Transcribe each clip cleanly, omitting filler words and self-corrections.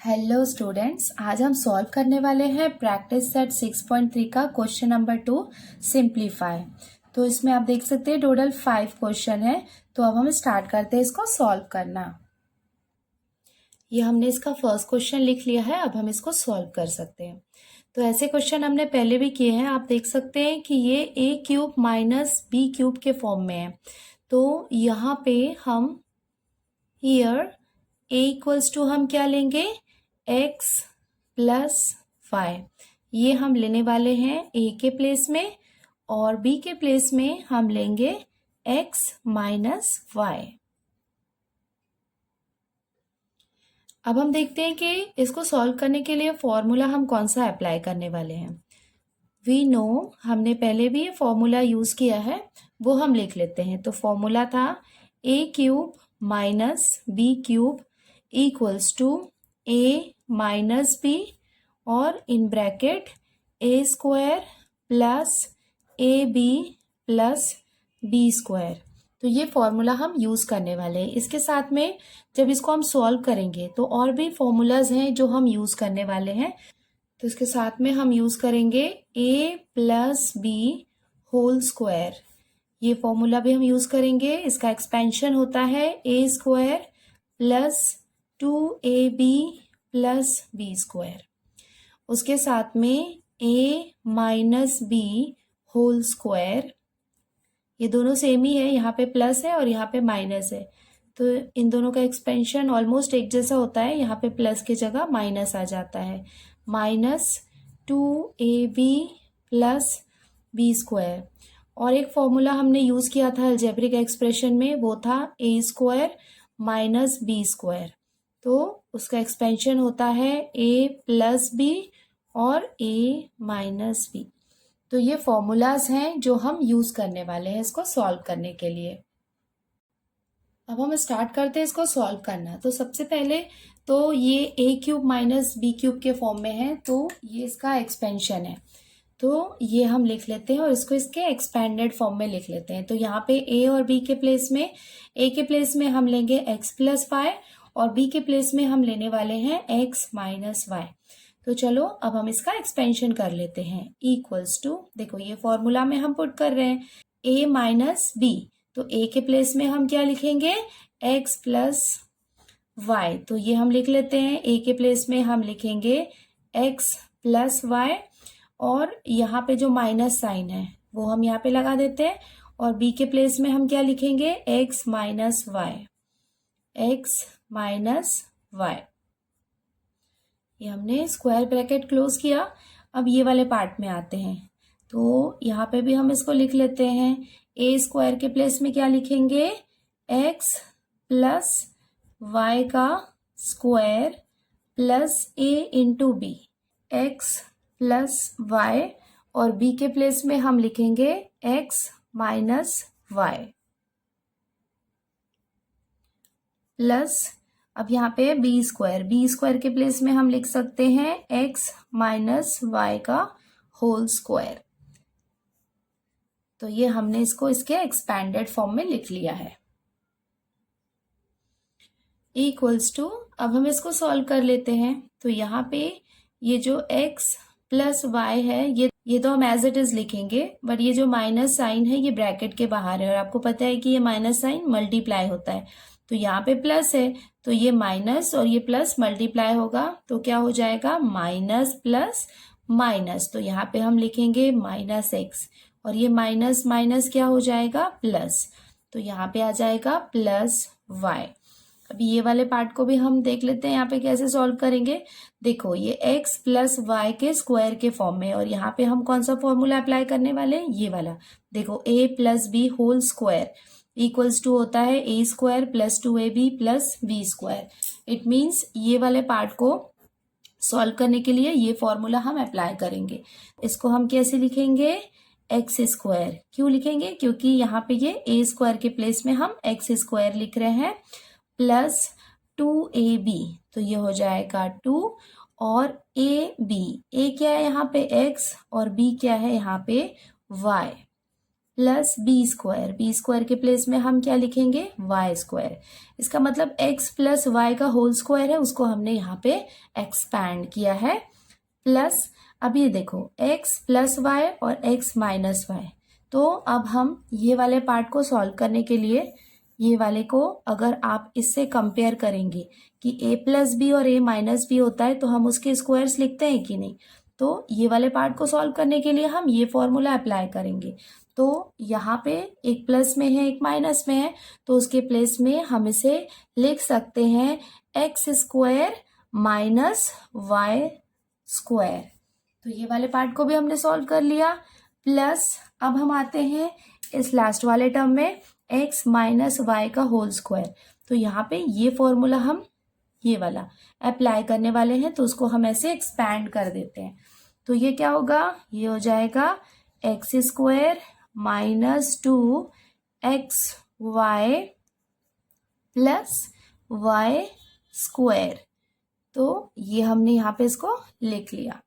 Hello students, आज हम solve करने वाले हैं प्रैक्टिस सेट 6.3 का क्वेश्चन नंबर 2 सिंप्लीफाई। तो इसमें आप देख सकते हैं टोटल 5 क्वेश्चन है। तो अब हम स्टार्ट करते हैं इसको सॉल्व करना। ये हमने इसका फर्स्ट क्वेश्चन लिख लिया है, अब हम इसको सॉल्व कर सकते हैं। तो ऐसे क्वेश्चन हमने पहले भी किए हैं। आप देख सकते हैं कि ये a cube minus B cube के फॉर्म में है। तो यहाँ पे हम हियर a इक्वल्स टू हम क्या लेंगे, x प्लस वाई। ये हम लेने वाले हैं a के प्लेस में, और b के प्लेस में हम लेंगे x माइनस वाई। अब हम देखते हैं कि इसको सॉल्व करने के लिए फॉर्मूला हम कौन सा अप्लाई करने वाले हैं। वी नो, हमने पहले भी ये फॉर्मूला यूज किया है, वो हम लिख लेते हैं। तो फॉर्मूला था a cube minus B cube equals to a minus B और in bracket a square plus A B plus B square. तो ये फॉर्मूला हम यूज करने वाले हैं। इसके साथ में जब इसको हम सॉल्व करेंगे तो और भी फॉर्मूलाज हैं जो हम यूज करने वाले हैं। तो इसके साथ में हम यूज करेंगे a plus B whole square. ये फॉर्मूला भी हम यूज करेंगे। इसका एक्सपेंशन होता है a square plus 2ab plus B square. उसके साथ में a minus B whole square. ये दोनों सेम ही है, यहाँ पे प्लस है और यहाँ पे माइनस है, तो इन दोनों का एक्सपेंशन ऑलमोस्ट एक जैसा होता है। यहाँ पे प्लस की जगह माइनस आ जाता है, minus 2ab plus B square. और एक फॉर्मूला हमने यूज किया था अलजेब्रिक एक्सप्रेशन में, वो था a square minus B square. तो उसका एक्सपेंशन होता है a प्लस बी और a माइनस बी। तो ये फॉर्मूलाज हैं जो हम यूज करने वाले हैं इसको सॉल्व करने के लिए। अब हम स्टार्ट करते हैं इसको सॉल्व करना। तो सबसे पहले तो ये a cube minus B cube के फॉर्म में है, तो ये इसका एक्सपेंशन है। तो ये हम लिख लेते हैं और इसको इसके एक्सपेंडेड फॉर्म में लिख लेते हैं। तो यहाँ पे a और b के प्लेस में, a के प्लेस में हम लेंगे x प्लस वाई और b के प्लेस में हम लेने वाले हैं x माइनस वाई। तो चलो अब हम इसका एक्सपेंशन कर लेते हैं। इक्वल्स टू, देखो ये फॉर्मूला में हम पुट कर रहे हैं a माइनस बी, तो a के प्लेस में हम क्या लिखेंगे, x प्लस वाई। तो ये हम लिख लेते हैं, a के प्लेस में हम लिखेंगे x प्लस वाई, और यहाँ पे जो माइनस साइन है वो हम यहाँ पे लगा देते हैं, और b के प्लेस में हम क्या लिखेंगे, x minus y, x minus y. ये हमने स्क्वायर ब्रैकेट क्लोज किया। अब ये वाले पार्ट में आते हैं, तो यहाँ पे भी हम इसको लिख लेते हैं। a स्क्वायर के प्लेस में क्या लिखेंगे, x प्लस वाई का square plus a into b, x plus y, और b के प्लेस में हम लिखेंगे x माइनस वाई प्लस, अब यहाँ पे बी स्क्वायर के प्लेस में हम लिख सकते हैं x माइनस वाई का होल स्क्वायर। तो ये हमने इसको इसके एक्सपैंडेड फॉर्म में लिख लिया है। इक्वल्स टू, अब हम इसको सॉल्व कर लेते हैं। तो यहाँ पे ये जो x प्लस वाई है, ये तो हम एज इट इज लिखेंगे, बट ये जो माइनस साइन है ये ब्रैकेट के बाहर है, और आपको पता है कि ये माइनस साइन मल्टीप्लाई होता है। तो यहाँ पे प्लस है, तो ये माइनस और ये प्लस मल्टीप्लाई होगा, तो क्या हो जाएगा, माइनस प्लस माइनस। तो यहाँ पे हम लिखेंगे माइनस एक्स, और ये माइनस माइनस क्या हो जाएगा, प्लस। तो यहाँ पे आ जाएगा प्लस वाई। अभी ये वाले पार्ट को भी हम देख लेते हैं यहाँ पे कैसे सॉल्व करेंगे। देखो ये x प्लस वाई के स्क्वायर के फॉर्म में, और यहाँ पे हम कौन सा फॉर्मूला अप्लाई करने वाले हैं, ये वाला। देखो a plus B whole square equals to होता है a square plus 2ab plus B square. It means ये वाले पार्ट को सॉल्व करने के लिए ये फॉर्मूला हम अप्लाई करेंगे। इसको हम कैसे लिखेंगे, एक्स स्क्वायर। क्यों लिखेंगे, क्योंकि यहाँ पे ये a स्क्वायर के प्लेस में हम एक्स स्क्वायर लिख रहे हैं, प्लस 2ab, तो ये हो जाएगा 2, और ab, a क्या है यहाँ पे x और b क्या है यहाँ पे y, प्लस बी स्क्वायर के प्लेस में हम क्या लिखेंगे, वाई स्क्वायर। इसका मतलब एक्स प्लस वाई का होल स्क्वायर है, उसको हमने यहाँ पे एक्सपैंड किया है। प्लस अब ये देखो एक्स प्लस वाई और एक्स माइनस वाई। तो अब हम ये वाले पार्ट को सॉल्व करने के लिए ये वाले को अगर आप इससे कंपेयर करेंगे कि a प्लस बी और a माइनस बी होता है तो हम उसके स्क्वायर्स लिखते हैं कि नहीं, तो ये वाले पार्ट को सॉल्व करने के लिए हम ये फॉर्मूला अप्लाई करेंगे। तो यहाँ पे एक प्लस में है एक माइनस में है, तो उसके प्लेस में हम इसे लिख सकते हैं x square minus y square. तो ये वाले पार्ट को भी हमने सॉल्व कर लिया। प्लस अब हम आते हैं इस लास्ट वाले टर्म में एक्स माइनस वाई का होल स्क्वायर। तो यहाँ पे ये फॉर्मूला हम ये वाला अप्लाई करने वाले हैं, तो उसको हम ऐसे एक्सपैंड कर देते हैं। तो ये क्या होगा, ये हो जाएगा x square minus 2x y plus y square. तो ये हमने यहाँ पे इसको लिख लिया।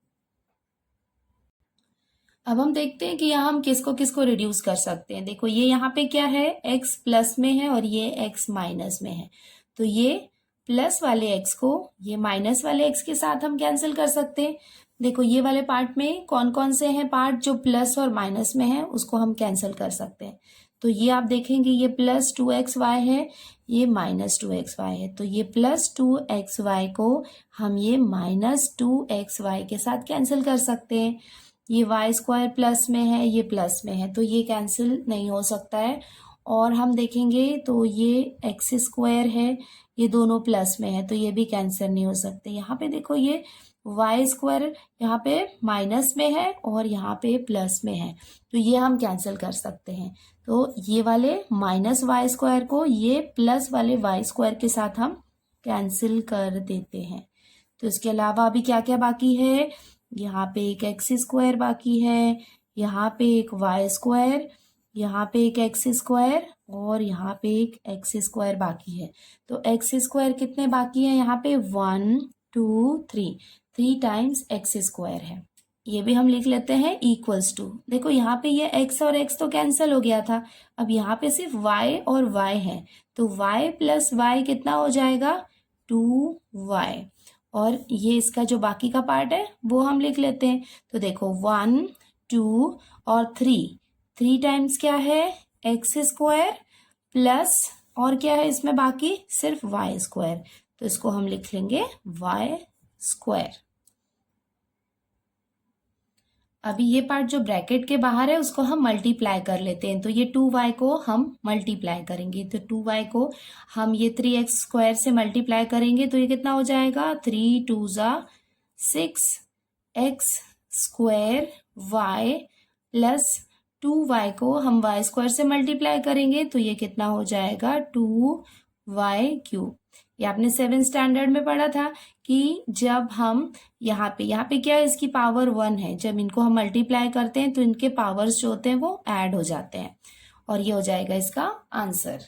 अब हम देखते हैं कि यहाँ हम किसको किसको रिड्यूस कर सकते हैं। देखो ये यहाँ पे क्या है, x प्लस में है और ये x माइनस में है। तो ये प्लस वाले x को ये माइनस वाले x के साथ हम कैंसिल कर सकते हैं। देखो ये वाले पार्ट में कौन कौन से हैं पार्ट जो प्लस और माइनस में है, उसको हम कैंसिल कर सकते हैं। तो ये आप देखेंगे ये प्लस 2xy है, ये माइनस 2xy है। तो ये प्लस 2xy को हम ये माइनस 2xy के साथ कैंसिल कर सकते हैं। ये वाई स्क्वायर प्लस में है, ये प्लस में है, तो ये कैंसिल नहीं हो सकता है। और हम देखेंगे तो ये एक्स स्क्वायर है, ये दोनों प्लस में है, तो ये भी कैंसिल नहीं हो सकते। यहाँ पे देखो ये वाई स्क्वायर यहाँ पे माइनस में है और यहाँ पे प्लस में है, तो ये हम कैंसिल कर सकते हैं। तो ये वाले माइनस वाई स्क्वायर को ये प्लस वाले वाई स्क्वायर के साथ हम कैंसिल कर देते हैं। तो इसके अलावा अभी क्या क्या बाकी है, यहाँ पे एक एक्स स्क्वायर बाकी है, यहाँ पे एक वाई स्क्वायर, यहाँ पे एक एक्स स्क्वायर और यहाँ पे एक एक्स स्क्वायर बाकी है। तो एक्स स्क्वायर कितने बाकी है, यहाँ पे 1 2 3 टाइम्स एक्स स्क्वायर है। ये भी हम लिख लेते हैं इक्वल्स टू। देखो यहाँ पे ये x और x तो कैंसिल हो गया था, अब यहाँ पे सिर्फ y और y है, तो y प्लस y कितना हो जाएगा 2y। और ये इसका जो बाकी का पार्ट है वो हम लिख लेते हैं। तो देखो 1 2 और 3 टाइम्स क्या है एक्स स्क्वायर प्लस और क्या है इसमें बाकी सिर्फ वाई स्क्वायर, तो इसको हम लिख लेंगे वाई स्क्वायर। अभी ये पार्ट जो ब्रैकेट के बाहर है उसको हम मल्टीप्लाई कर लेते हैं। तो ये 2y को हम मल्टीप्लाई करेंगे, तो 2y को हम ये 3x स्क्वायर से मल्टीप्लाई करेंगे, तो ये कितना हो जाएगा 3 2 ज़ा 6x square y plus 2y को हम y स्क्वायर से मल्टीप्लाई करेंगे, तो ये कितना हो जाएगा 2y क्यूब। ये आपने 7th स्टैंडर्ड में पढ़ा था कि जब हम यहाँ पे क्या है इसकी पावर 1 है, जब इनको हम मल्टीप्लाई करते हैं तो इनके पावर्स जो होते हैं वो ऐड हो जाते हैं, और ये हो जाएगा इसका आंसर।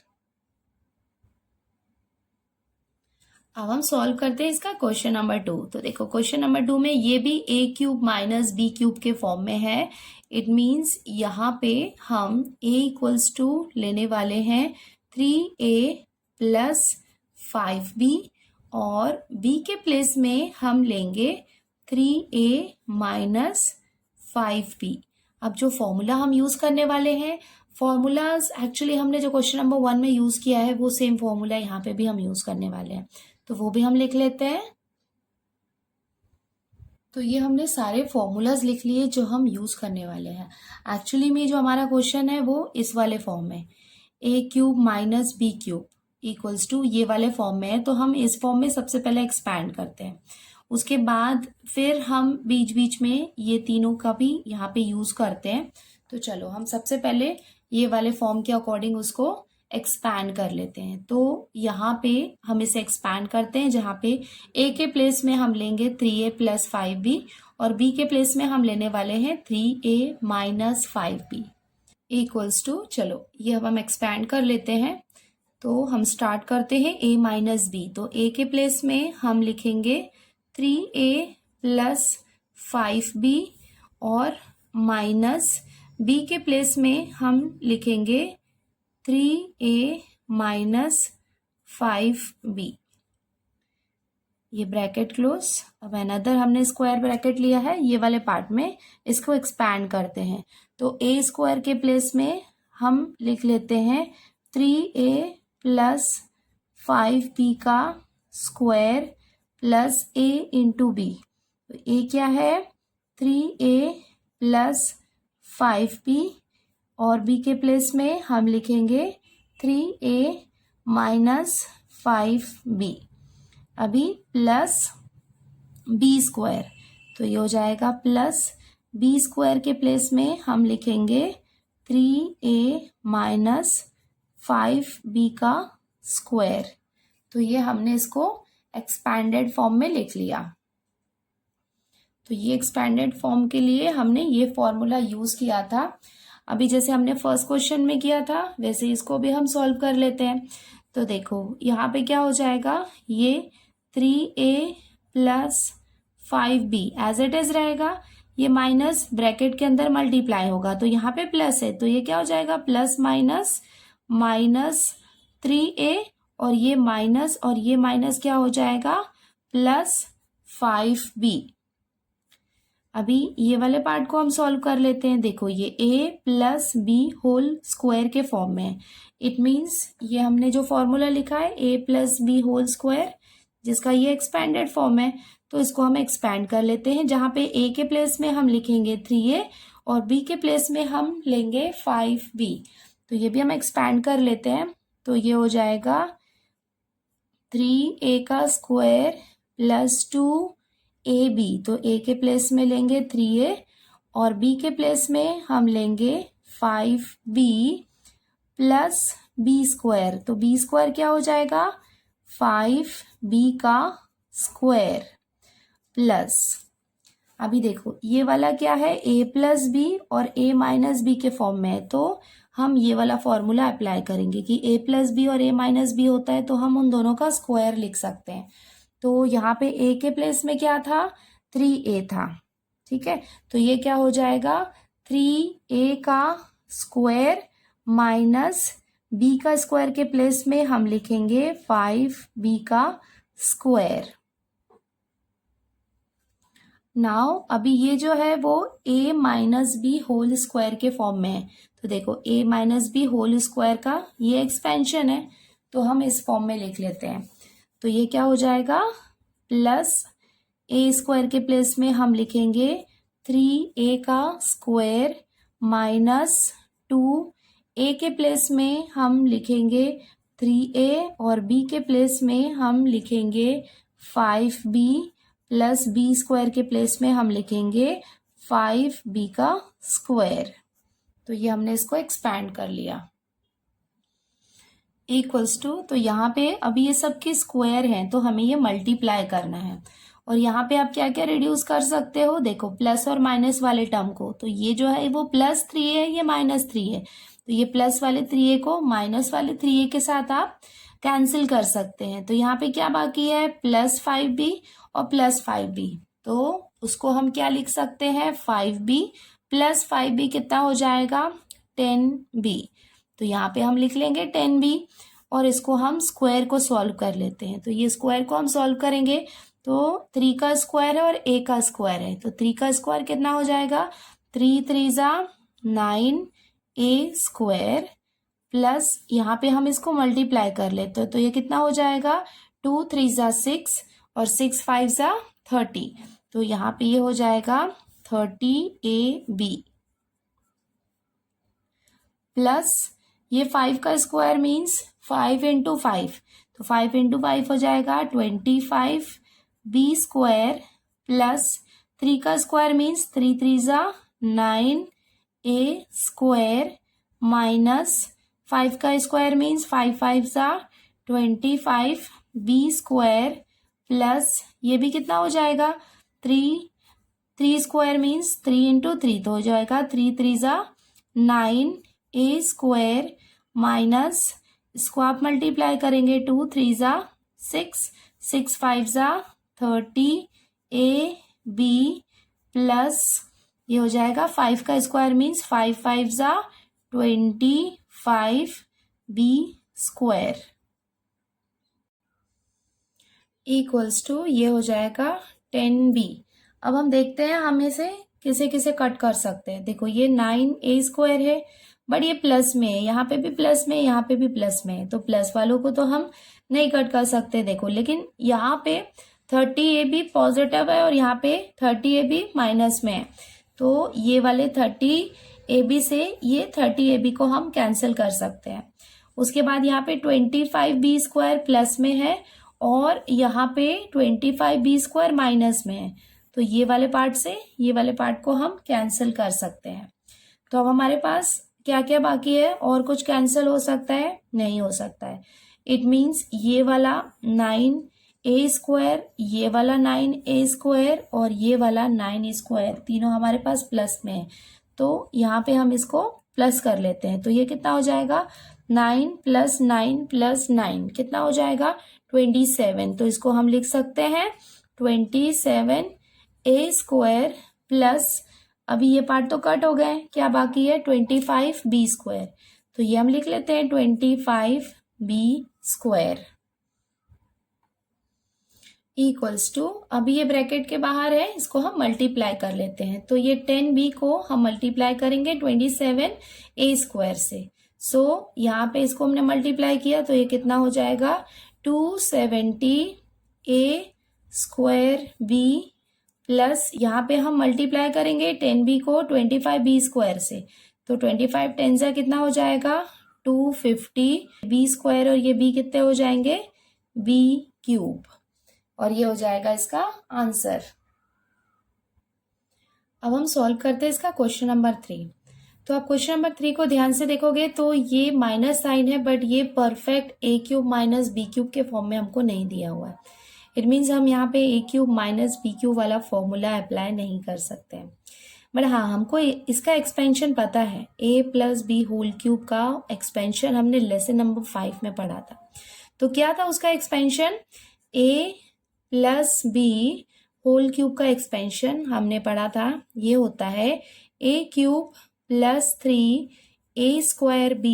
अब हम सॉल्व करते हैं इसका क्वेश्चन नंबर 2। तो देखो क्वेश्चन नंबर 2 में ये भी a cube minus B cube के फॉर्म में है। इट मीन्स यहाँ पे हम a इक्वल्स टू लेने वाले हैं 3a प्लस 5b और b के प्लेस में हम लेंगे 3a माइनस 5b। अब जो फॉर्मूला हम यूज करने वाले हैं, फॉर्मूलाज एक्चुअली हमने जो क्वेश्चन नंबर 1 में यूज किया है वो सेम फॉर्मूला यहाँ पे भी हम यूज करने वाले हैं, तो वो भी हम लिख लेते हैं। तो ये हमने सारे फॉर्मूलाज लिख लिए जो हम यूज करने वाले हैं। एक्चुअली में जो हमारा क्वेश्चन है वो इस वाले फॉर्म में a cube minus B cube equals to ये वाले फॉर्म में है, तो हम इस फॉर्म में सबसे पहले एक्सपैंड करते हैं। उसके बाद फिर हम बीच बीच में ये तीनों का भी यहाँ पे यूज करते हैं। तो चलो हम सबसे पहले ये वाले फॉर्म के अकॉर्डिंग उसको एक्सपैंड कर लेते हैं। तो यहाँ पे हम इसे एक्सपैंड करते हैं, जहाँ पे a के प्लेस में हम लेंगे 3a प्लस 5b और b के प्लेस में हम लेने वाले हैं 3a minus 5b equals to, चलो ये अब हम एक्सपैंड कर लेते हैं। तो हम स्टार्ट करते हैं a माइनस बी, तो a के प्लेस में हम लिखेंगे 3a प्लस 5b और माइनस बी के प्लेस में हम लिखेंगे 3a माइनस 5b, ये ब्रैकेट क्लोज। अब अनदर हमने स्क्वायर ब्रैकेट लिया है, ये वाले पार्ट में इसको एक्सपैंड करते हैं। तो a स्क्वायर के प्लेस में हम लिख लेते हैं 3a प्लस 5b का square plus a into b. तो a क्या है 3a प्लस 5b, और b के प्लेस में हम लिखेंगे 3a माइनस 5b, अभी प्लस बी स्क्वायर। तो ये हो जाएगा प्लस बी स्क्वायर के प्लेस में हम लिखेंगे 3a माइनस 5b का स्क्वायर। तो ये हमने इसको एक्सपैंडेड फॉर्म में लिख लिया। तो ये एक्सपैंडेड फॉर्म के लिए हमने ये फॉर्मूला यूज किया था। अभी जैसे हमने फर्स्ट क्वेश्चन में किया था वैसे इसको भी हम सॉल्व कर लेते हैं। तो देखो यहाँ पे क्या हो जाएगा, ये 3a plus 5b as it is रहेगा, ये माइनस ब्रैकेट के अंदर मल्टीप्लाई होगा, तो यहाँ पे प्लस है तो ये क्या हो जाएगा प्लस माइनस माइनस 3a, और ये माइनस क्या हो जाएगा प्लस 5b। अभी ये वाले पार्ट को हम सॉल्व कर लेते हैं। देखो ये a plus B whole square के फॉर्म में है। इट मीन्स ये हमने जो फॉर्मूला लिखा है a plus B whole square, जिसका ये एक्सपैंडेड फॉर्म है, तो इसको हम एक्सपैंड कर लेते हैं, जहाँ पे a के प्लेस में हम लिखेंगे 3a और b के प्लेस में हम लेंगे 5b। तो ये भी हम एक्सपैंड कर लेते हैं। तो ये हो जाएगा 3a का स्क्वायर प्लस 2ab, तो a के प्लेस में लेंगे 3a और b के प्लेस में हम लेंगे 5b प्लस b स्क्वायर। तो b स्क्वायर क्या हो जाएगा 5b का स्क्वायर प्लस, अभी देखो ये वाला क्या है a प्लस बी और a माइनस बी के फॉर्म में है, तो हम ये वाला फॉर्मूला अप्लाई करेंगे कि a प्लस बी और a माइनस बी होता है तो हम उन दोनों का स्क्वायर लिख सकते हैं। तो यहाँ पे a के प्लेस में क्या था 3a था, ठीक है, तो ये क्या हो जाएगा 3a का स्क्वायर माइनस b का स्क्वायर के प्लेस में हम लिखेंगे 5b का स्क्वायर। नाउ अभी ये जो है वो a minus B whole square के फॉर्म में है। तो देखो a minus B whole square का ये एक्सपेंशन है, तो हम इस फॉर्म में लिख लेते हैं। तो ये क्या हो जाएगा प्लस a स्क्वायर के प्लेस में हम लिखेंगे 3a का स्क्वायर माइनस 2a के प्लेस में हम लिखेंगे 3a और b के प्लेस में हम लिखेंगे 5b प्लस b स्क्वायर के प्लेस में हम लिखेंगे 5b का स्क्वायर। तो ये हमने इसको एक्सपैंड कर लिया इक्वल्स टू, तो यहाँ पे अभी ये सब के स्क्वायर हैं तो हमें ये मल्टीप्लाई करना है। और यहाँ पे आप क्या क्या रिड्यूस कर सकते हो, देखो प्लस और माइनस वाले टर्म को, तो ये जो है वो +3 है, ये -3 है, तो ये प्लस वाले 3a को माइनस वाले 3a के साथ आप कैंसिल कर सकते हैं। तो यहाँ पे क्या बाकी है प्लस 5b और प्लस 5b, तो उसको हम क्या लिख सकते हैं 5b प्लस 5b कितना हो जाएगा 10b। तो यहाँ पे हम लिख लेंगे 10b और इसको हम स्क्वायर को सॉल्व कर लेते हैं। तो ये स्क्वायर को हम सॉल्व करेंगे तो 3 का स्क्वायर है और a का स्क्वायर है, तो 3 का स्क्वायर कितना हो जाएगा 3 3 9a स्क्वायर प्लस यहाँ पे हम इसको मल्टीप्लाई कर लेते हैं, तो ये कितना हो जाएगा 2 3 6 और 6 5 30, तो यहाँ पे ये हो जाएगा 30ab प्लस ये 5 का स्क्वायर मीन्स 5 इंटू 5, तो 5 इंटू 5 हो जाएगा 25b स्क्वायर प्लस 3 का square means 3 3 9a square minus 5 का square means 5 5 25b square plus ये भी कितना हो जाएगा 3 स्क्वायर मीन्स 3 इंटू 3, तो हो जाएगा 3 3 9a स्क्वायर माइनस इसको आप मल्टीप्लाई करेंगे 2 3 6 6 5 30ab प्लस ये हो जाएगा 5 का स्क्वायर मीन्स 5 5 ज़ा 25 बी स्क्वायर इक्वल्स टू ये हो जाएगा 10b। अब हम देखते हैं हम इसे किसे किसे कट कर सकते हैं। देखो ये 9a स्क्वायर है बट ये प्लस में है, यहाँ पे भी प्लस में है, यहाँ पे भी प्लस में है, तो प्लस वालों को तो हम नहीं कट कर सकते। देखो लेकिन यहाँ पे 30ab पॉजिटिव है और यहाँ पे 30ab माइनस में है, तो ये वाले 30ab से ये 30ab को हम कैंसिल कर सकते हैं। उसके बाद यहाँ पे 25b स्क्वायर प्लस में है और यहाँ पे 25b स्क्वायर माइनस में है, तो ये वाले पार्ट से ये वाले पार्ट को हम कैंसिल कर सकते हैं। तो अब हमारे पास क्या क्या बाकी है, और कुछ कैंसिल हो सकता है? नहीं हो सकता है। इट मीन्स ये वाला 9a स्क्वायर, ये वाला 9a स्क्वायर और ये वाला 9 स्क्वायर तीनों हमारे पास प्लस में है, तो यहाँ पे हम इसको प्लस कर लेते हैं। तो ये कितना हो जाएगा 9 + 9 + 9 कितना हो जाएगा 27। तो इसको हम लिख सकते हैं 27a स्क्वायर प्लस, अभी ये पार्ट तो कट हो गए, क्या बाकी है 25b स्क्वायर, तो ये हम लिख लेते हैं 25b स्क्वायर इक्वल्स टू, अभी ये ब्रैकेट के बाहर है, इसको हम मल्टीप्लाई कर लेते हैं। तो ये 10b को हम मल्टीप्लाई करेंगे 27a स्क्वायर से। सो यहाँ पे इसको हमने मल्टीप्लाई किया तो ये कितना हो जाएगा 270a स्क्वायर b प्लस यहाँ पे हम मल्टीप्लाई करेंगे 10b को 25b स्क्वायर से, तो 25 10 से कितना हो जाएगा 250b स्क्वायर और ये b कितने हो जाएंगे b क्यूब, और ये हो जाएगा इसका आंसर। अब हम सॉल्व करते हैं इसका क्वेश्चन नंबर 3। तो आप क्वेश्चन नंबर 3 को ध्यान से देखोगे तो ये माइनस साइन है बट ये perfect a cube minus B cube के फॉर्म में हमको नहीं दिया हुआ है। इट मीन्स हम यहाँ पे a cube minus B cube वाला फॉर्मूला अप्लाई नहीं कर सकते हैं। बट हाँ हमको इसका एक्सपेंशन पता है, a + b होल क्यूब का एक्सपेंशन हमने लेसन नंबर 5 में पढ़ा था। तो क्या था उसका expansion, a + b whole cube का एक्सपेंशन हमने पढ़ा था, ये होता है a cube + 3a square b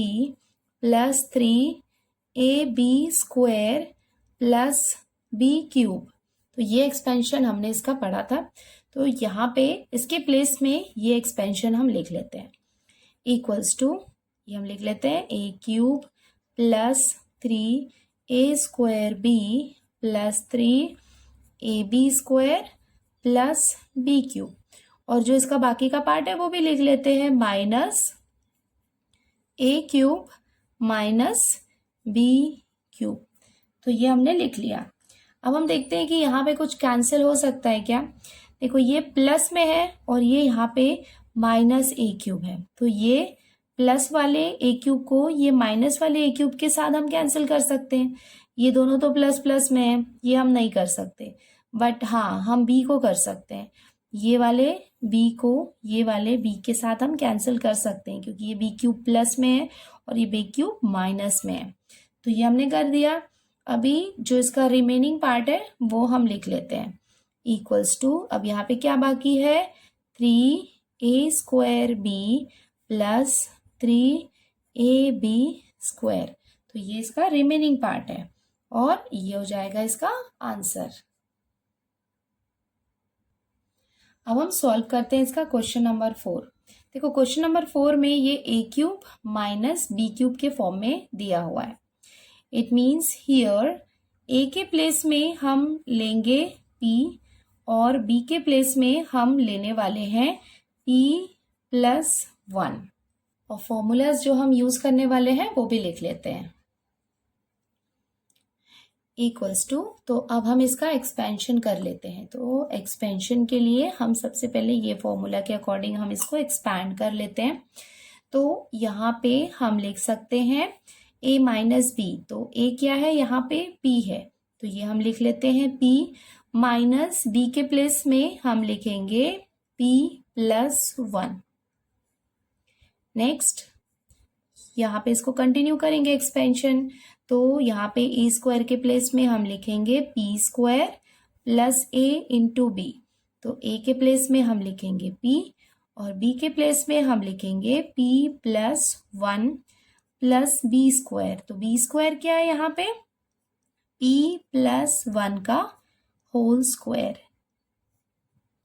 + 3ab square plus b cube. तो ये एक्सपेंशन हमने इसका पढ़ा था, तो यहाँ पे इसके प्लेस में ये एक्सपेंशन हम लिख लेते हैं इक्वल्स टू, ये हम लिख लेते हैं a cube + 3a square b + 3ab square plus b cube, और जो इसका बाकी का पार्ट है वो भी लिख लेते हैं -a cube minus b cube. तो ये हमने लिख लिया। अब हम देखते हैं कि यहाँ पे कुछ कैंसिल हो सकता है क्या। देखो ये प्लस में है और ये यहाँ पे -a क्यूब है, तो ये प्लस वाले a क्यूब को ये माइनस वाले a क्यूब के साथ हम कैंसिल कर सकते हैं। ये दोनों तो प्लस प्लस में है, ये हम नहीं कर सकते, बट हाँ हम b को कर सकते हैं। ये वाले b को ये वाले b के साथ हम कैंसिल कर सकते हैं क्योंकि ये b क्यूब प्लस में है और ये b क्यूब माइनस में है, तो ये हमने कर दिया। अभी जो इसका रिमेनिंग पार्ट है वो हम लिख लेते हैं इक्वल्स टू, अब यहाँ पे क्या बाकी है 3a square b plus 3ab square, तो ये इसका रिमेनिंग पार्ट है और ये हो जाएगा इसका आंसर। अब हम सॉल्व करते हैं इसका क्वेश्चन नंबर 4। देखो क्वेश्चन नंबर 4 में ये a cube minus b cube के फॉर्म में दिया हुआ है। इट मीन्स हियर a के प्लेस में हम लेंगे p और b के प्लेस में हम लेने वाले हैं p + 1, और फॉर्मूलाज जो हम यूज करने वाले हैं वो भी लिख लेते हैं इक्वल्स टू। तो अब हम इसका एक्सपेंशन कर लेते हैं। तो एक्सपेंशन के लिए हम सबसे पहले ये फॉर्मूला के अकॉर्डिंग हम इसको एक्सपैंड कर लेते हैं। तो यहाँ पे हम लिख सकते हैं a माइनस b, तो a क्या है यहाँ पे p है, तो ये हम लिख लेते हैं p माइनस b के प्लेस में हम लिखेंगे p + 1। नेक्स्ट यहाँ पे इसको कंटिन्यू करेंगे एक्सपेंशन, तो यहाँ पे a स्क्वायर के प्लेस में हम लिखेंगे p square plus a into b, तो a के प्लेस में हम लिखेंगे p और b के प्लेस में हम लिखेंगे p plus 1 plus B square. तो बी स्क्वायर क्या है यहाँ पे? p प्लस 1 का होल स्क्वायर।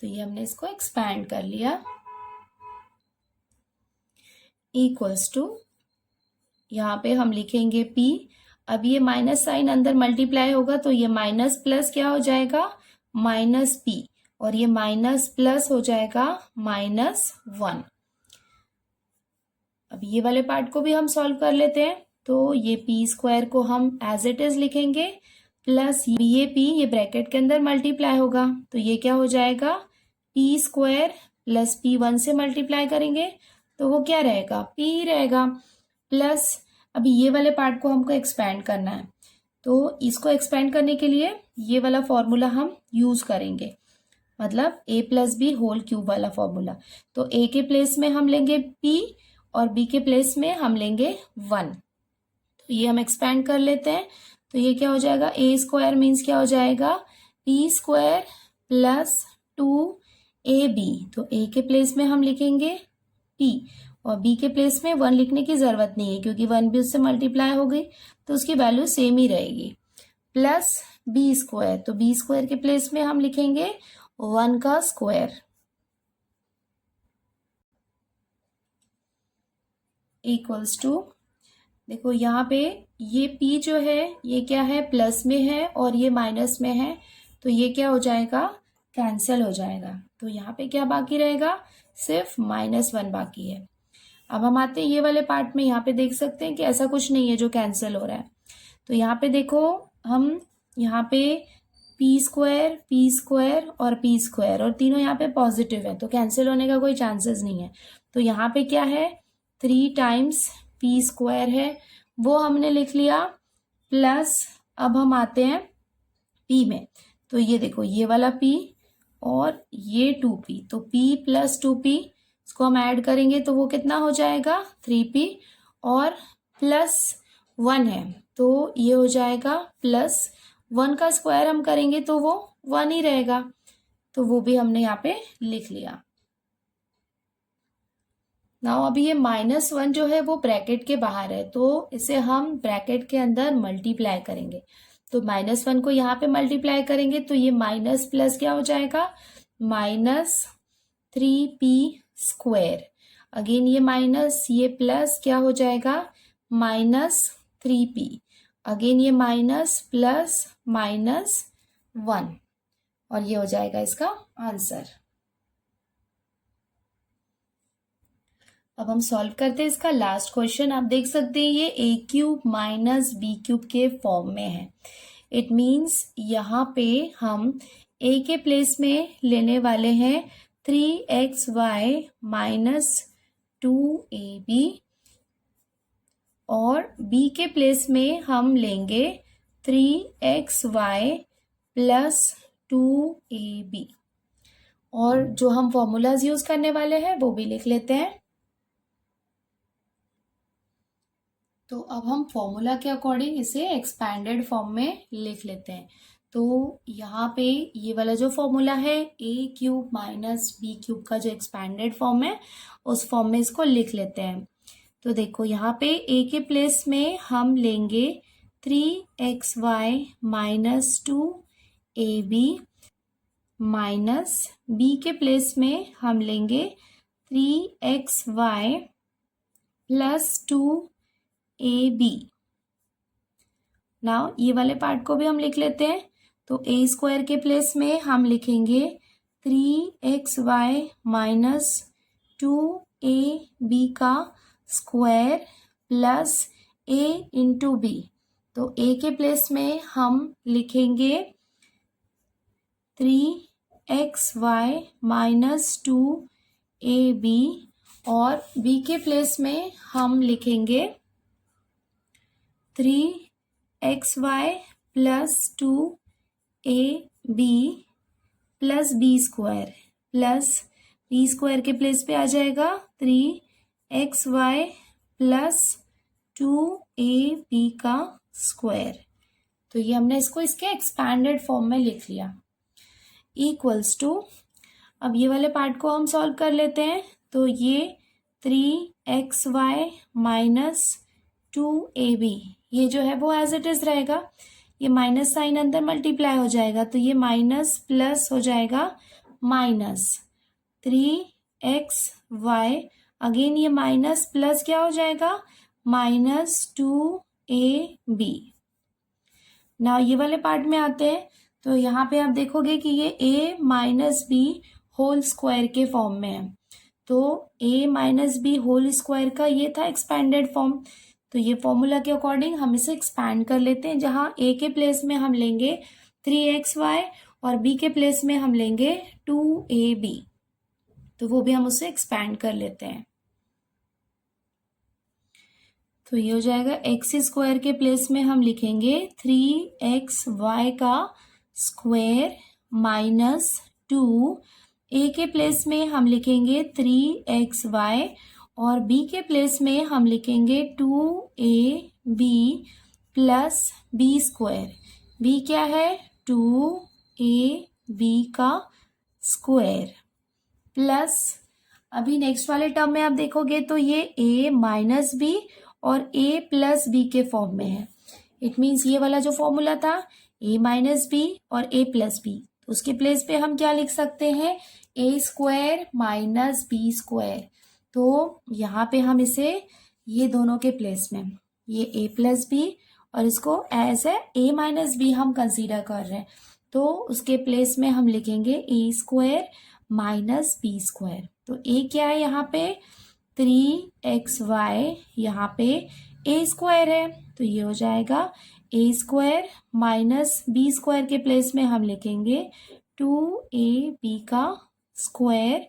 तो ये हमने इसको एक्सपैंड कर लिया, इक्वल्स टू यहाँ पे हम लिखेंगे p। अब ये माइनस साइन अंदर मल्टीप्लाई होगा तो ये माइनस प्लस क्या हो जाएगा? माइनस p, और ये माइनस प्लस हो जाएगा -1। अब ये वाले पार्ट को भी हम सॉल्व कर लेते हैं। तो ये p स्क्वायर को हम एज इट इज लिखेंगे, प्लस ये p ये ब्रैकेट के अंदर मल्टीप्लाई होगा तो ये क्या हो जाएगा? p स्क्वायर प्लस p 1 से मल्टीप्लाई करेंगे तो वो क्या रहेगा? p रहेगा। प्लस अभी ये वाले पार्ट को हमको एक्सपैंड करना है, तो इसको एक्सपैंड करने के लिए ये वाला फॉर्मूला हम यूज करेंगे, मतलब a plus B whole cube वाला फॉर्मूला। तो a के प्लेस में हम लेंगे p और b के प्लेस में हम लेंगे 1। तो ये हम एक्सपैंड कर लेते हैं। तो ये क्या हो जाएगा? a स्क्वायर मीन्स क्या हो जाएगा? p square plus 2ab। तो a के प्लेस में हम लिखेंगे p और b के प्लेस में 1 लिखने की जरूरत नहीं है क्योंकि 1 भी उससे मल्टीप्लाई हो गई तो उसकी वैल्यू सेम ही रहेगी, प्लस b स्क्वायर। तो b स्क्वायर के प्लेस में हम लिखेंगे 1 का स्क्वायर, इक्वल्स टू, देखो यहाँ पे ये p जो है ये क्या है? प्लस में है और ये माइनस में है तो ये क्या हो जाएगा? कैंसिल हो जाएगा। तो यहाँ पे क्या बाकी रहेगा? सिर्फ -1 बाकी है। अब हम आते हैं ये वाले पार्ट में। यहाँ पे देख सकते हैं कि ऐसा कुछ नहीं है जो कैंसिल हो रहा है। तो यहाँ पे देखो, हम यहाँ पे p स्क्वायर और p स्क्वायर और तीनों यहाँ पे पॉजिटिव है तो कैंसिल होने का कोई चांसेस नहीं है। तो यहाँ पे क्या है? 3 टाइम्स p स्क्वायर है वो हमने लिख लिया, प्लस अब हम आते हैं p में। तो ये देखो ये वाला p और ये 2p, तो p प्लस 2p इसको हम ऐड करेंगे तो वो कितना हो जाएगा? 3p और प्लस 1 है तो ये हो जाएगा प्लस 1 का स्क्वायर हम करेंगे तो वो 1 ही रहेगा, तो वो भी हमने यहाँ पे लिख लिया। नाउ अभी ये -1 जो है वो ब्रैकेट के बाहर है तो इसे हम ब्रैकेट के अंदर मल्टीप्लाई करेंगे। तो -1 को यहाँ पे मल्टीप्लाई करेंगे तो ये माइनस प्लस क्या हो जाएगा? -3p square. अगेन ये माइनस ये प्लस क्या हो जाएगा? -3p। अगेन ये माइनस प्लस -1 और ये हो जाएगा इसका आंसर। अब हम सॉल्व करते हैं इसका लास्ट क्वेश्चन। आप देख सकते हैं ये a³ माइनस b³ के फॉर्म में है। इट मीन्स यहाँ पे हम a के प्लेस में लेने वाले हैं 3xy माइनस 2ab और b के प्लेस में हम लेंगे 3xy प्लस 2ab और जो हम फॉर्मूलाज यूज करने वाले हैं वो भी लिख लेते हैं। तो अब हम फॉर्मूला के अकॉर्डिंग इसे एक्सपैंडेड फॉर्म में लिख लेते हैं। तो यहाँ पे ये वाला जो फॉर्मूला है a³ माइनस b³ का जो एक्सपैंडेड फॉर्म है उस फॉर्म में इसको लिख लेते हैं। तो देखो यहाँ पे a के प्लेस में हम लेंगे 3xy minus 2ab minus b के प्लेस में हम लेंगे 3xy प्लस 2ab। नाउ ये वाले पार्ट को भी हम लिख लेते हैं। तो a स्क्वायर के प्लेस में हम लिखेंगे 3xy माइनस 2ab का square plus a into b। तो a के प्लेस में हम लिखेंगे 3xy माइनस 2ab और b के प्लेस में हम लिखेंगे 3xy plus 2ab plus b square plus b square के प्लेस पे आ जाएगा 3xy प्लस 2ab का स्क्वायर। तो ये हमने इसको इसके एक्सपैंडेड फॉर्म में लिख लिया, इक्वल्स टू, अब ये वाले पार्ट को हम सॉल्व कर लेते हैं। तो ये 3xy माइनस 2ab ये जो है वो एज इट इज रहेगा। ये माइनस साइन अंदर मल्टीप्लाई हो जाएगा तो ये माइनस प्लस हो जाएगा माइनस 3xy। अगेन ये माइनस प्लस क्या हो जाएगा माइनस 2ab। ना ये वाले पार्ट में आते हैं तो यहाँ पे आप देखोगे कि ये a minus B whole square के फॉर्म में है। तो a minus B whole square का ये था एक्सपेंडेड फॉर्म। तो ये फॉर्मूला के अकॉर्डिंग हम इसे एक्सपैंड कर लेते हैं, जहाँ a के प्लेस में हम लेंगे 3xy और b के प्लेस में हम लेंगे 2ab। तो वो भी हम उसे एक्सपैंड कर लेते हैं। तो ये हो जाएगा एक्स स्क्वायर के प्लेस में हम लिखेंगे 3xy का स्क्वायर माइनस 2। ए के प्लेस में हम लिखेंगे 3xy और बी के प्लेस में हम लिखेंगे 2ab plus B square. B क्या है 2ab का स्क्वायर प्लस अभी नेक्स्ट वाले टर्म में आप देखोगे तो ये a माइनस बी और a प्लस बी के फॉर्म में है। इट मीन्स ये वाला जो फॉर्मूला था a माइनस बी और a प्लस बी, तो उसके प्लेस पे हम क्या लिख सकते हैं a square minus B square. तो यहाँ पे हम इसे ये दोनों के प्लेस में ये a प्लस बी और इसको as a a minus b हम कंसीडर कर रहे हैं, तो उसके प्लेस में हम लिखेंगे a square minus B square. तो a क्या है यहाँ पे 3xy, यहाँ पे a स्क्वायर है तो ये हो जाएगा a square minus B square के प्लेस में हम लिखेंगे 2ab का स्क्वायर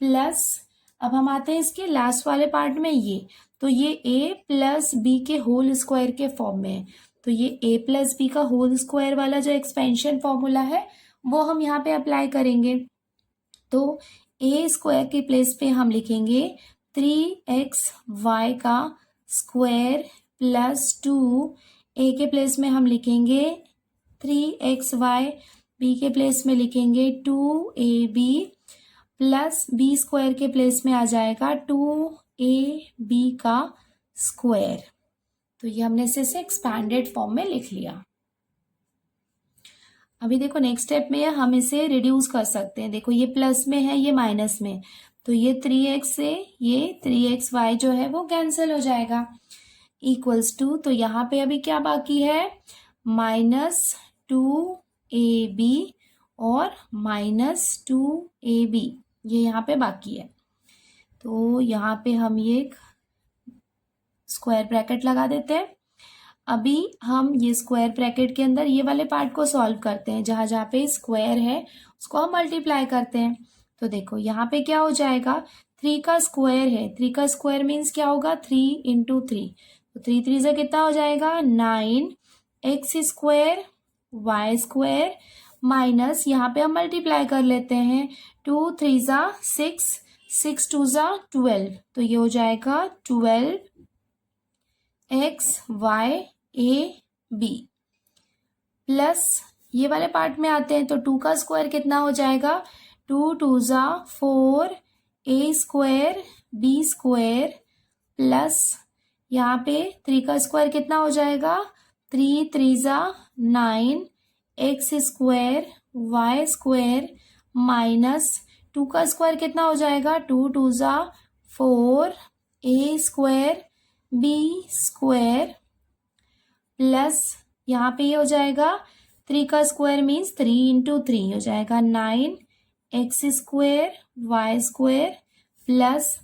प्लस अब हम आते हैं इसके लास्ट वाले पार्ट में ये, तो ये a प्लस बी के होल स्क्वायर के फॉर्म में है। तो ये a प्लस बी का होल स्क्वायर वाला जो एक्सपेंशन फॉर्मूला है वो हम यहाँ पे अप्लाई करेंगे। तो a स्क्वायर के प्लेस पे हम लिखेंगे 3xy का स्क्वायर प्लस 2। a के प्लेस में हम लिखेंगे 3xy, b के प्लेस में लिखेंगे 2ab प्लस b स्क्वायर के प्लेस में आ जाएगा 2ab का स्क्वायर। तो ये हमने इसे एक्सपैंडेड फॉर्म में लिख लिया। अभी देखो नेक्स्ट स्टेप में हम इसे रिड्यूस कर सकते हैं। देखो ये प्लस में है ये माइनस में, तो ये 3x से ये 3xy जो है वो कैंसिल हो जाएगा इक्वल्स टू, तो यहाँ पे अभी क्या बाकी है माइनस 2ab और माइनस 2ab ये यहाँ पे बाकी है। तो यहाँ पे हम ये स्क्वायर ब्रैकेट लगा देते हैं। अभी हम ये स्क्वायर ब्रैकेट के अंदर ये वाले पार्ट को सॉल्व करते हैं, जहाँ जहाँ पे स्क्वायर है उसको हम मल्टीप्लाई करते हैं। तो देखो यहाँ पे क्या हो जाएगा 3 का स्क्वायर है, 3 का स्क्वायर मीन्स क्या होगा 3 इंटू 3, तो 3 3 से कितना हो जाएगा 9 x square y square minus यहाँ पे हम मल्टीप्लाई कर लेते हैं 2 3 ज़ा 6 6 2 ज़ा 12, तो ये हो जाएगा 12 x y a B plus ये वाले पार्ट में आते हैं तो 2 का स्क्वायर कितना हो जाएगा 2 2 ज़ा 4 a square b square plus यहाँ पे 3 का स्क्वायर कितना हो जाएगा 3 3 ज़ा 9 x square y square minus 2 का स्क्वायर कितना हो जाएगा 2 2 ज़ा 4 a square b square plus यहाँ पे ये हो जाएगा 3 का स्क्वायर मीन्स 3 इंटू 3 हो जाएगा 9 x square y square plus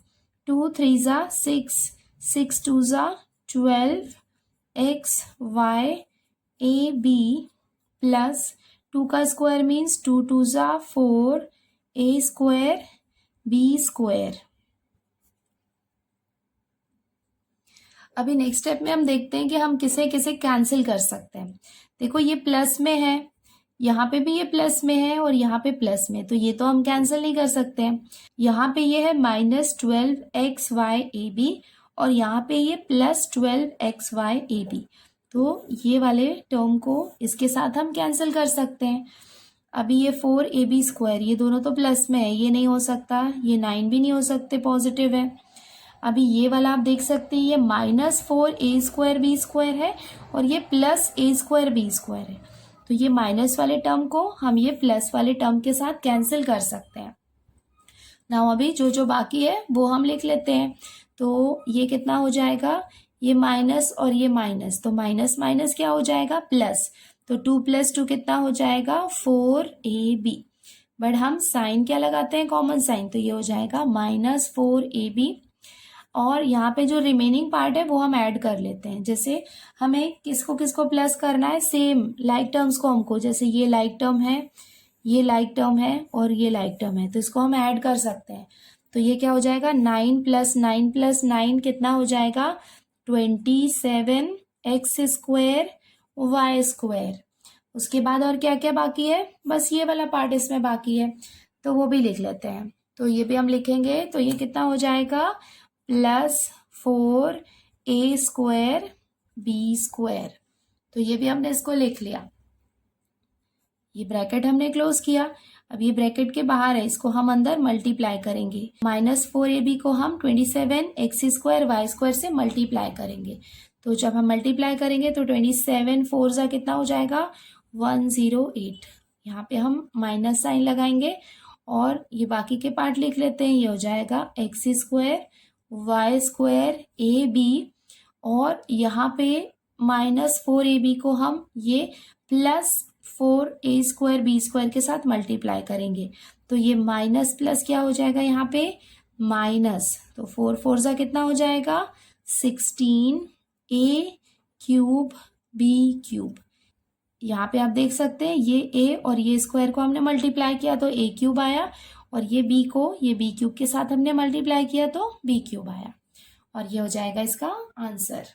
2 3 ज़ा 6 6 2 ज़ा 12 x y a B plus 2 का स्क्वायर मीन्स 2 2 ज़ा 4 ए स्क्वायर बी स्क्वायर। अभी नेक्स्ट स्टेप में हम देखते हैं कि हम किसे किसे कैंसिल कर सकते हैं। देखो ये प्लस में है, यहाँ पे भी ये प्लस में है और यहाँ पे प्लस में, तो ये तो हम कैंसिल नहीं कर सकते हैं। यहाँ पे ये है minus 12 x y a b और यहाँ पे ये plus 12 x y a b, तो ये वाले टर्म को इसके साथ हम कैंसिल कर सकते हैं। अभी ये 4ab² ये दोनों तो प्लस में है, ये नहीं हो सकता, ये 9 भी नहीं हो सकते, पॉजिटिव है। अभी ये वाला आप देख सकते हैं, ये -4a²b² है और ये +a²b² है। तो ये माइनस वाले टर्म को हम ये प्लस वाले टर्म के साथ कैंसिल कर सकते हैं। नाउ अभी जो जो बाकी है वो हम लिख लेते हैं। तो ये कितना हो जाएगा, ये माइनस और ये माइनस, तो माइनस माइनस क्या हो जाएगा, प्लस। तो 2 + 2 कितना हो जाएगा, 4ab। बट हम साइन क्या लगाते हैं, कॉमन साइन, तो ये हो जाएगा -4ab। और यहाँ पे जो रिमेनिंग पार्ट है वो हम ऐड कर लेते हैं। जैसे हमें किसको किसको प्लस करना है, सेम लाइक टर्म्स को हमको, जैसे ये लाइक टर्म है, ये लाइक टर्म है और ये लाइक टर्म है, तो इसको हम ऐड कर सकते हैं। तो ये क्या हो जाएगा, 9 + 9 + 9 कितना हो जाएगा, 27x² y²। उसके बाद और क्या क्या बाकी है, बस ये वाला पार्ट इसमें बाकी है, तो वो भी लिख लेते हैं। तो ये भी हम लिखेंगे, तो ये कितना हो जाएगा, +4a² b²। तो ये भी हमने इसको लिख लिया। ये ब्रैकेट हमने क्लोज किया। अब ये ब्रैकेट के बाहर है, इसको हम अंदर मल्टीप्लाई करेंगे। -4ab को हम 27x² y² से मल्टीप्लाई करेंगे। तो जब हम मल्टीप्लाई करेंगे तो 27 4 जा कितना हो जाएगा, 108। यहाँ पे हम माइनस साइन लगाएंगे और ये बाकी के पार्ट लिख लेते हैं। ये हो जाएगा x² y² ab, और यहाँ पे -4ab को हम ये +4a² b² के साथ मल्टीप्लाई करेंगे। तो ये माइनस प्लस क्या हो जाएगा, यहाँ पे माइनस, तो 4 4 जा कितना हो जाएगा, 16a³ b³। यहाँ पे आप देख सकते हैं ये a और ये स्क्वायर को हमने मल्टीप्लाई किया तो a³ आया, और ये b को ये b³ के साथ हमने मल्टीप्लाई किया तो b³ आया, और ये हो जाएगा इसका आंसर।